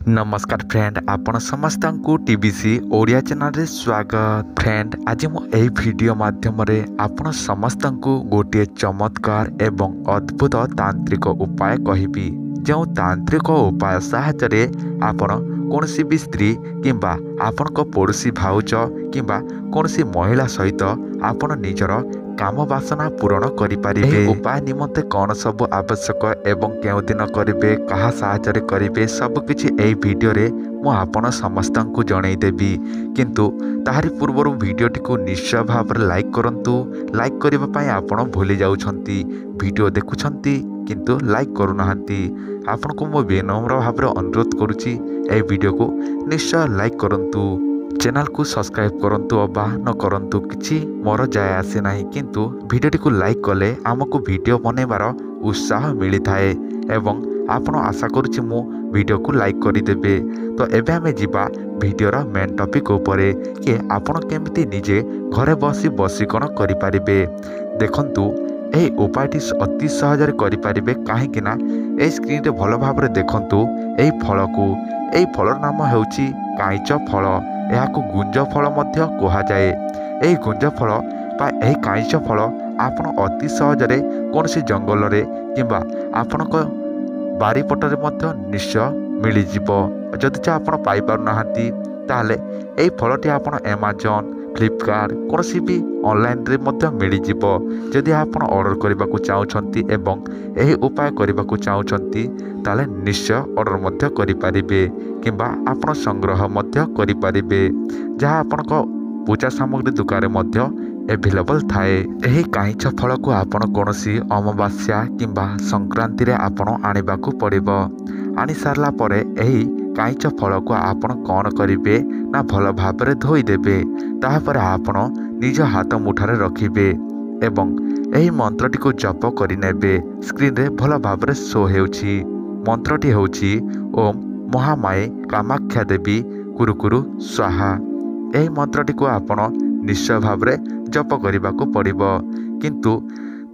नमस्कार फ्रेंड आपण समस्त को टीबीसी ओडिया चैनल रे स्वागत। फ्रेंड आज मु एही वीडियो माध्यम रे आपण समस्त को गोटे चमत्कार एवं अद्भुत तांत्रिक उपाय कहिबी। जो तांत्रिक उपाय साहाय्य रे आपण कोनसी भी स्त्री किंबा आपण को पड़ोसी भाउज किंबा कोनसी महिला सहित आपण निजर काम वासना पूरण करें। उपाय निमंते कौन सब आवश्यक एवं केउ दिन करेंगे कहा साहाय्य करेंगे सबकिछि एही वीडियो रे मु आपण समस्त को जनईदेवी। किंतु ताहारी पूर्वर वीडियोटी को निश्चय भाव लाइक करंतु। लाइक करबा पई आपण भूली जाउछंती, वीडियो देखुछंती किंतु लाइक करूनाहांती। आपण को मो विनम्र भाव अनुरोध करुछि एही वीडियो को निश्चय लाइक करंतु। चैनल को सब्सक्राइब करंतु अबा न करंतु किछि मोर जाय आसे नाही, किंतु वीडियोटी को लाइक कले आमको वीडियो बनैबार उत्साह मिली थाए एवं आपण आशा करुछि मु वीडियो को लाइक करिदेबे। तो एबे हमें जिबा वीडियोर मेन टॉपिक उपरे कि आपण केमिति निजे घरे बसी बसीकरण करि पारिबे। देखंतु एही उपायटी अति सहजरे करि पारिबे काहेकि ना ए स्क्रीन रे भलो भाबरे देखंतु एही फल को। एही फलर नाम हेउछि काइच फल। एहाको गुंज फल मध्य कहा जाए। एही गुंज फल बा एही काइच फल आपण अति सहजरे कोनसी जंगल रे किंबा आपणक बारीपटरे मध्य निश्चय मिली जिवो। जदि आपण पाई पार नाहांती ताहले एही फलटी आपण अमेज़न फ्लिपकार्ट कोनसी भी ऑनलाइन रे मध्य मिली जिवो। जदि आपण ऑर्डर करबा को चाहुछंती एवं एही उपाय करबा को चाहुछंती ताले निश्चय ऑर्डर मध्य करि पारिबे किंबा आपण संग्रह मध्य करि पारिबे, जहाँ आपणक पूजा सामग्री दुकान रे मध्य एभेलेबल थाए। एही काइच फल को आपण कोनसी अमावास्या किंबा संक्रांति रे आपण आनिबा को पड़िबो। आनी सारला परे एही काइच फल को आपण कौन करिवे ना भल भाबरे धोई देबे। ताहापर आपण निज हाथ मुठारे रखिबे एवं एही मंत्रटी को जप करि नेबे। स्क्रीन रे भल भाबरे शो हेउछि। मंत्रटी हेउछि ओम महामाये कामाख्या देवी कुरुकुरु स्वाहा। एही मंत्रटी को आपण निश्चय भाबरे जप करिबा को पड़िबो। किंतु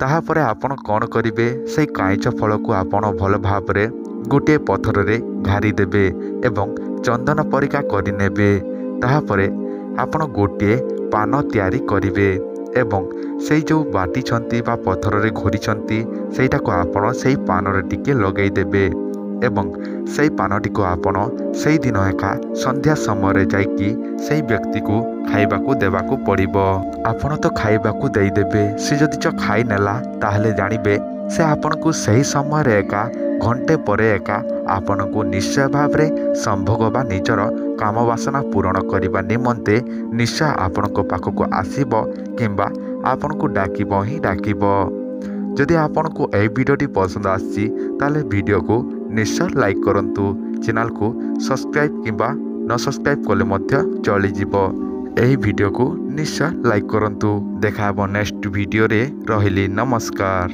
ताहापरे आपण कौन करिवे सेही काइच फल को आपण भल भाबरे गोटे पथर रे घारी देबे एवं चंदन परिका करि नेबे। ताहापरे आपण गोटे पान तैयारी करिवे एवं सेही जो बाटी छंती बा पथर रे घोरी छंती सेटा को आपण सेही पान रे टिके लगेई देबे एवं सेही पानटी को आपण सेही दिन एका संध्या समय रे जाइकी सेही व्यक्ति को खाइबा को देबा को पड़िबो। आपण तो खाइबा को देई देबे, से जदि च खाई नेला ताहले जानिबे से आपण को सही समय रे एका घंटे परे एका आपण को निश्चय भाव रे संभोग बा निजर काम वासना पूरण करिबा निमंते निश्चय आपण को पाख को आसीबो किंबा आपण को डाकिबो ही डाकिबो। जदि आपण को ए वीडियोटी पसंद आछि ताले वीडियो को निश्चय लाइक करंतु। चैनल को सब्सक्राइब किंबा न सब्सक्राइब कले मध्य चली जिवो। एही वीडियो को निश्चय लाइक करंतु। देखा नेक्स्ट वीडियो रे। रहिली नमस्कार।